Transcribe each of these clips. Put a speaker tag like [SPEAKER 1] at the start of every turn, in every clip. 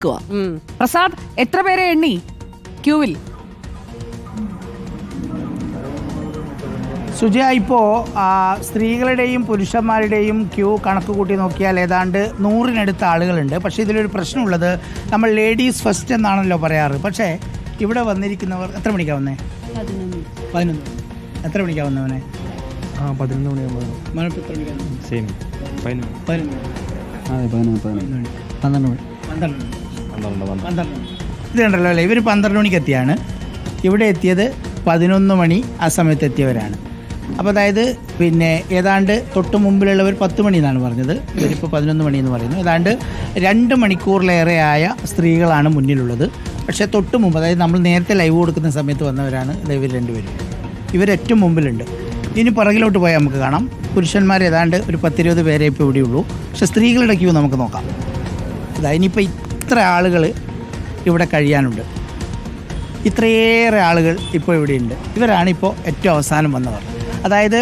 [SPEAKER 1] പ്രസാദ്, എത്ര പേരെ എണ്ണി ക്യൂവിൽ?
[SPEAKER 2] സുജയ, ഇപ്പോൾ സ്ത്രീകളുടെയും പുരുഷന്മാരുടെയും ക്യൂ കണക്ക് കൂട്ടി നോക്കിയാൽ ഏതാണ്ട് 100-നടുത്ത ആളുകളുണ്ട്. പക്ഷേ ഇതിലൊരു പ്രശ്നമുള്ളത്, നമ്മൾ ലേഡീസ് ഫസ്റ്റ് എന്നാണല്ലോ പറയാറ്. പക്ഷേ ഇവിടെ വന്നിരിക്കുന്നവർ എത്ര മണിക്കാണ് വന്നേ? 11. എത്ര മണിക്കാണ് വന്നവനെ?
[SPEAKER 3] 11 മണിയാകുമ്പോൾ. സെയിം
[SPEAKER 2] 12 ഇത് കണ്ടല്ലോ അല്ലേ, ഇവർ 12 മണിക്ക് എത്തിയാണ്. ഇവിടെ എത്തിയത് 11 മണി ആ സമയത്ത് എത്തിയവരാണ്. അപ്പോൾ അതായത് പിന്നെ ഏതാണ്ട് തൊട്ട് മുമ്പിലുള്ളവർ 10 മണി എന്നാണ് പറഞ്ഞത്, ഇവരിപ്പോൾ 11 മണി എന്ന് പറയുന്നു. ഏതാണ്ട് 2 മണിക്കൂറിലേറെയായ സ്ത്രീകളാണ് മുന്നിലുള്ളത്. പക്ഷേ തൊട്ട് മുമ്പ്, അതായത് നമ്മൾ നേരത്തെ ലൈവ് കൊടുക്കുന്ന സമയത്ത് വന്നവരാണ് ഇവർ രണ്ടുപേരും. ഇവരേറ്റവും മുമ്പിലുണ്ട്. ഇനി പുറകിലോട്ട് പോയാൽ നമുക്ക് കാണാം പുരുഷന്മാർ ഏതാണ്ട് ഒരു 10-20 പേരെ ഇപ്പോൾ ഇവിടെയുള്ളൂ. പക്ഷേ സ്ത്രീകളുടെ ക്യൂ നമുക്ക് നോക്കാം. ഇതാ ഇനിയിപ്പോൾ ഇത്ര ആളുകൾ ഇവിടെ കഴിയാനുണ്ട്. ഇത്രയേറെ ആളുകൾ ഇപ്പോൾ ഇവിടെയുണ്ട്. ഇവരാണിപ്പോൾ ഏറ്റവും അവസാനം വന്നവർ. അതായത്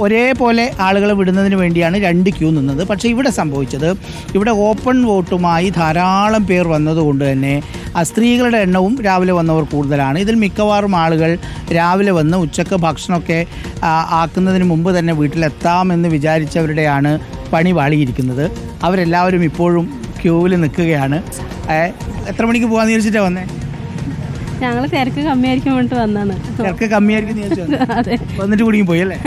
[SPEAKER 2] ഒരേപോലെ ആളുകളെ വിടുന്നതിന് വേണ്ടിയാണ് 2 ക്യൂ നിന്നത്. പക്ഷേ ഇവിടെ സംഭവിച്ചത്, ഇവിടെ ഓപ്പൺ വോട്ടുമായി ധാരാളം പേർ വന്നതുകൊണ്ട് തന്നെ സ്ത്രീകളുടെ എണ്ണവും രാവിലെ വന്നവർ കൂടുതലാണ്. ഇതിൽ മിക്കവാറും ആളുകൾ രാവിലെ വന്ന് ഉച്ചക്ക് ഭക്ഷണമൊക്കെ ആക്കുന്നതിന് മുമ്പ് തന്നെ വീട്ടിലെത്താമെന്ന് വിചാരിച്ചവരുടെയാണ് പണി വാളിയിരിക്കുന്നത്. അവരെല്ലാവരും ഇപ്പോഴും ക്യൂവിൽ നിൽക്കുകയാണ്. എത്ര മണിക്ക് പോകാമെന്ന് വിചാരിച്ചിട്ടാണ് വന്നേ?
[SPEAKER 4] ഞങ്ങൾ തിരക്ക് കമ്മിയായിരിക്കും വേണ്ടി വന്നാണ്.
[SPEAKER 2] തിരക്ക് കമ്മിയായിരിക്കും വന്നിട്ട് കുടുങ്ങി പോയി അല്ലേ?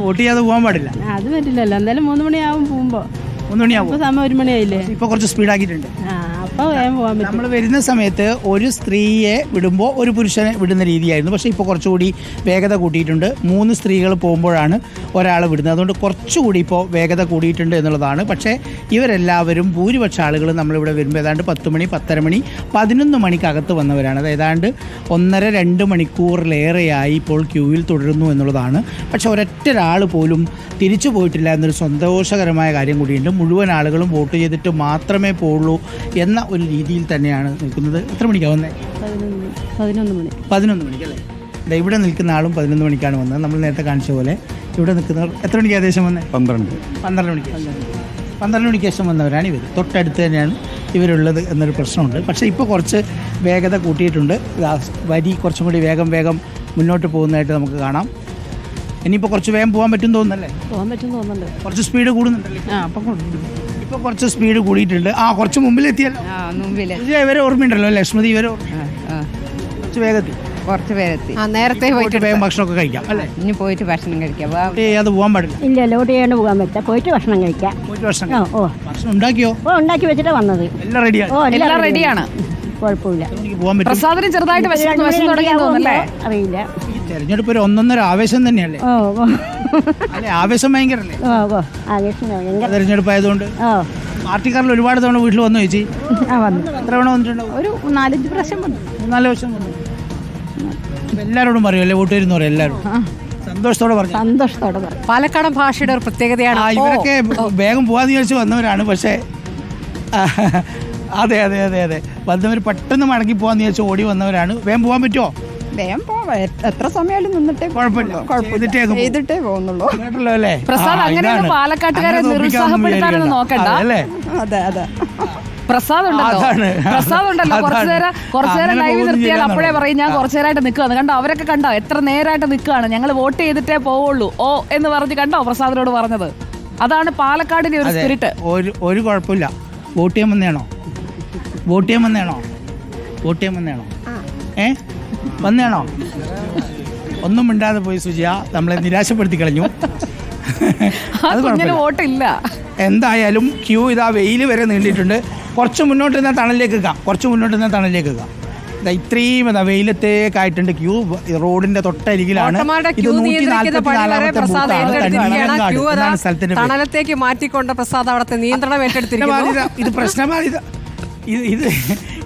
[SPEAKER 2] വോട്ട് ചെയ്യാതെ പോകാൻ പാടില്ല.
[SPEAKER 4] അത് പറ്റില്ലല്ലോ. എന്തായാലും 3 മണിയാവും പോകുമ്പോ.
[SPEAKER 2] 3 മണിയാവും.
[SPEAKER 4] സമയം 1 മണിയായില്ലേ?
[SPEAKER 2] ഇപ്പൊ കുറച്ച് സ്പീഡാക്കിയിട്ടുണ്ട്.
[SPEAKER 4] അപ്പൊ വേഗം പോകാൻ പറ്റും.
[SPEAKER 2] നമ്മൾ വരുന്ന സമയത്ത് ഒരു സ്ത്രീയെ വിടുമ്പോൾ ഒരു പുരുഷനെ വിടുന്ന രീതിയായിരുന്നു. പക്ഷേ ഇപ്പോൾ കുറച്ചുകൂടി വേഗത കൂട്ടിയിട്ടുണ്ട്. 3 സ്ത്രീകൾ പോകുമ്പോഴാണ് ഒരാളെ വിടുന്നത്. അതുകൊണ്ട് കുറച്ചുകൂടി ഇപ്പോൾ വേഗത കൂടിയിട്ടുണ്ട് എന്നുള്ളതാണ്. പക്ഷേ ഇവരെല്ലാവരും ഭൂരിപക്ഷ ആളുകൾ നമ്മളിവിടെ വരുമ്പോൾ ഏതാണ്ട് 10 മണി, 10:30 മണി, 11 മണിക്കകത്ത് വന്നവരാണ്. അത് ഏതാണ്ട് 1.5-2 മണിക്കൂറിലേറെയായി ഇപ്പോൾ ക്യൂവിൽ തുടരുന്നു എന്നുള്ളതാണ്. പക്ഷേ ഒരൊറ്റൊരാൾ പോലും തിരിച്ചു പോയിട്ടില്ല എന്നൊരു സന്തോഷകരമായ കാര്യം കൂടിയുണ്ട്. മുഴുവൻ ആളുകളും വോട്ട് ചെയ്തിട്ട് മാത്രമേ പോകുള്ളൂ എന്ന ഒരു രീതിയിൽ തന്നെയാണ് നിൽക്കുന്നത്. എത്ര മണിക്കാണ് വന്നത്? 11 മണിക്കല്ലേ? ഇവിടെ നിൽക്കുന്ന ആളും 11 മണിക്കാണ് വന്നത്. നമ്മൾ നേരത്തെ കാണിച്ച പോലെ ഇവിടെ നിൽക്കുന്നവർ എത്ര മണിക്ക് ഏകദേശം വന്നത്? 12 മണിക്ക്. 12 മണിക്ക് ശേഷം വന്നവരാണ് ഇവർ. തൊട്ടടുത്ത് തന്നെയാണ് ഇവരുള്ളത് എന്നൊരു പ്രശ്നമുണ്ട്. പക്ഷേ ഇപ്പോൾ കുറച്ച് വേഗത കൂട്ടിയിട്ടുണ്ട്. വരി കുറച്ചും കൂടി വേഗം മുന്നോട്ട് പോകുന്നതായിട്ട് നമുക്ക് കാണാം. ഇനിയിപ്പോൾ കുറച്ച് വേഗം പോകാൻ പറ്റും തോന്നുന്നല്ലേ?
[SPEAKER 4] പോകാൻ പറ്റും തോന്നുന്നുണ്ട്.
[SPEAKER 2] കുറച്ച് സ്പീഡ് കൂടുന്നുണ്ടല്ലേ? ഇപ്പോൾ കുറച്ച് സ്പീഡ് കൂടിയിട്ടുണ്ട്. കുറച്ച് മുമ്പിലെത്തിയല്ലോ. ഇവരെ ഓർമ്മയുണ്ടല്ലോ ലക്ഷ്മതി, ഇവരെ കുറച്ച് വേഗത്തിൽ
[SPEAKER 5] നേരത്തെ
[SPEAKER 2] പോയിട്ട് വേഗം ഭക്ഷണമൊക്കെ കഴിക്കാം അല്ലേ?
[SPEAKER 5] ഇനി പോയിട്ട് ഭക്ഷണം കഴിക്കാം.
[SPEAKER 2] അത് പോകാൻ പാടില്ല.
[SPEAKER 4] ഇല്ല, ലോട്ട് ചെയ്യാണ്ട് പോകാൻ പറ്റില്ല. പോയിട്ട് ഭക്ഷണം കഴിക്കാം.
[SPEAKER 2] പോയിട്ട് ഭക്ഷണം ഉണ്ടാക്കിയോ?
[SPEAKER 4] ഉണ്ടാക്കി വെച്ചിട്ടാ വന്നത്.
[SPEAKER 2] എല്ലാം റെഡിയാണ്.
[SPEAKER 1] എല്ലാം റെഡിയാണ്.
[SPEAKER 4] കുഴപ്പമില്ല.
[SPEAKER 2] പോകാൻ പറ്റും.
[SPEAKER 1] പ്രസാദിന് ചെറുതായിട്ട് വിശന്ന് തുടങ്ങി തോന്നല്ലേ?
[SPEAKER 4] അറിയില്ല.
[SPEAKER 2] ഈ തെരഞ്ഞെടുപ്പ് ഒരു 1.5 ആവേശം തന്നെയല്ലേ? അല്ലെ, ആവേശം ഭയങ്കരല്ലേ തെരഞ്ഞെടുപ്പ് ആയതുകൊണ്ട്? പാർട്ടിക്കാരിൽ ഒരുപാട് തവണ വീട്ടിൽ വന്നു ചേച്ചി? എത്ര തവണ വന്നിട്ടുണ്ടാവും?
[SPEAKER 4] ഒരു 4-5 പ്രാവശ്യം വന്നു.
[SPEAKER 2] 4 വർഷം വന്നു. എല്ലാവരോടും പറയുമല്ലേ വോട്ട് ചെയ്യുന്നവർ എല്ലാവരും സന്തോഷത്തോടെ പറഞ്ഞു.
[SPEAKER 5] പാലക്കാടൻ ഭാഷയുടെ ഒരു പ്രത്യേകതയാണ്.
[SPEAKER 2] ഇവരൊക്കെ വേഗം പോകാന്ന് വിചാരിച്ച് വന്നവരാണ്. പക്ഷേ അതെ വന്നവർ പെട്ടെന്ന് മടങ്ങി പോകാന്ന് വിചാരിച്ച് ഓടി വന്നവരാണ്. വേഗം പോകാൻ പറ്റുമോ?
[SPEAKER 5] വേഗം പോവാം. എത്ര സമയം നിന്നിട്ടേ ചെയ്തിട്ടേ പോകുന്നുള്ളൂ.
[SPEAKER 2] കേട്ടല്ലോ അല്ലേ?
[SPEAKER 1] പ്രസാദ്, അങ്ങനെയൊന്നും പാലക്കാട്ടുകാരെ നിരുത്സാഹപ്പെടുത്താനൊന്നും നോക്കണ്ട
[SPEAKER 5] അതെ.
[SPEAKER 1] പ്രസാദ് ഉണ്ടല്ലോ കുറച്ചു നേരം ലൈവ് നിർത്തിയാൽ അപ്പോഴേ പറയും ഞാൻ കുറച്ചു നേരമായിട്ട് നിൽക്കുകയാണ്. കണ്ടോ, അവരൊക്കെ കണ്ടോ എത്ര നേരമായിട്ട് നിൽക്കുകയാണ്, ഞങ്ങൾ വോട്ട് ചെയ്തിട്ടേ പോവുള്ളൂ എന്ന് പറഞ്ഞ് കണ്ടോ പ്രസാദിനോട് പറഞ്ഞത്. അതാണ് പാലക്കാടിന്റെ ഒരു സ്പിരിറ്റ്.
[SPEAKER 2] ഒരു കുഴപ്പമില്ല. വോട്ട് ചെയ്യാൻ വന്നേണോ? വന്നേണോ? ഒന്നും മിണ്ടാതെ പോയി സുജിയ, നമ്മളെ നിരാശപ്പെടുത്തി കളഞ്ഞു. അത്
[SPEAKER 1] വോട്ടില്ല.
[SPEAKER 2] എന്തായാലും ക്യൂ ഇതാ വെയിൽ വരെ നീണ്ടിട്ടുണ്ട്. കുറച്ച് മുന്നോട്ട് നിന്നാൽ തണലിലേക്ക് വെക്കാം. ഇത്രയും വെയിലത്തേക്കായിട്ടുണ്ട് ക്യൂ. റോഡിന്റെ തൊട്ടരികിലാണ്. ഇത് 144ാമത്തെ ബൂത്താണ്. സ്ഥലത്തിന്റെ
[SPEAKER 5] തണലത്തേക്ക് മാറ്റിക്കൊണ്ട് പ്രസാദ് അവിടുത്തെ നിയന്ത്രണം ഏറ്റെടുത്തിരിക്കുന്നു.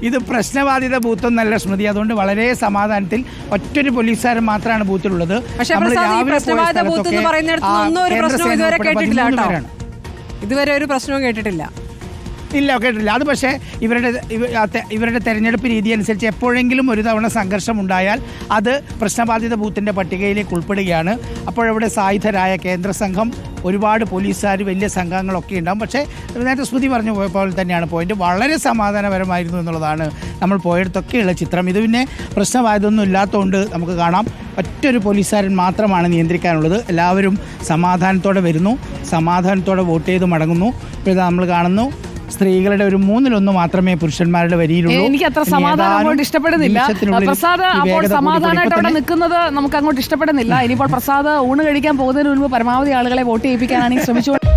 [SPEAKER 2] ഇത് പ്രശ്നബാധിത ബൂത്തൊന്നല്ല സ്മൃതി. അതുകൊണ്ട് വളരെ സമാധാനത്തിൽ ഒറ്റൊരു പോലീസുകാരൻ മാത്രമാണ് ബൂത്തിലുള്ളത്.
[SPEAKER 5] ഇതുവരെ ഒരു പ്രശ്നവും കേട്ടിട്ടില്ല.
[SPEAKER 2] ഇല്ല കേട്ടില്ല. അത് പക്ഷേ ഇവരുടെ തെരഞ്ഞെടുപ്പ് രീതി അനുസരിച്ച് എപ്പോഴെങ്കിലും ഒരു തവണ സംഘർഷം ഉണ്ടായാൽ അത് പ്രശ്നബാധിത ബൂത്തിൻ്റെ പട്ടികയിലേക്ക് ഉൾപ്പെടുകയാണ്. അപ്പോഴവിടെ സായുധരായ കേന്ദ്ര സംഘം, ഒരുപാട് പോലീസുകാർ, വലിയ സംഘങ്ങളൊക്കെ ഉണ്ടാകും. പക്ഷേ നേരത്തെ സ്മൃതി പറഞ്ഞു പോലെ തന്നെയാണ് പോയിന്റ്. വളരെ സമാധാനപരമായിരുന്നു എന്നുള്ളതാണ് നമ്മൾ പോയിടത്തൊക്കെയുള്ള ചിത്രം. ഇത് പിന്നെ പ്രശ്നമായതൊന്നും ഇല്ലാത്തതുകൊണ്ട് നമുക്ക് കാണാം ഒറ്റൊരു പോലീസുകാരൻ മാത്രമാണ് നിയന്ത്രിക്കാനുള്ളത്. എല്ലാവരും സമാധാനത്തോടെ വരുന്നു, സമാധാനത്തോടെ വോട്ട് ചെയ്ത് മടങ്ങുന്നു. ഇപ്പോൾ ഇത് നമ്മൾ കാണുന്നു സ്ത്രീകളുടെ ഒരു 1/3 മാത്രമേ പുരുഷന്മാരുടെ വരിയിലുള്ളൂ.
[SPEAKER 1] എനിക്ക് അത്ര സമാധാനം അങ്ങോട്ട് ഇഷ്ടപ്പെടുന്നില്ല. പ്രസാദ് അപ്പോൾ സമാധാനമായിട്ട് അവിടെ നിൽക്കുന്നത് നമുക്ക് അങ്ങോട്ട് ഇഷ്ടപ്പെടുന്നില്ല. ഇനിയിപ്പോൾ പ്രസാദ് ഊണ് കഴിക്കാൻ പോകുന്നതിന് മുൻപ് പരമാവധി ആളുകളെ വോട്ട് ചെയ്യിപ്പിക്കാനാണ് ശ്രമിച്ചുകൊണ്ട്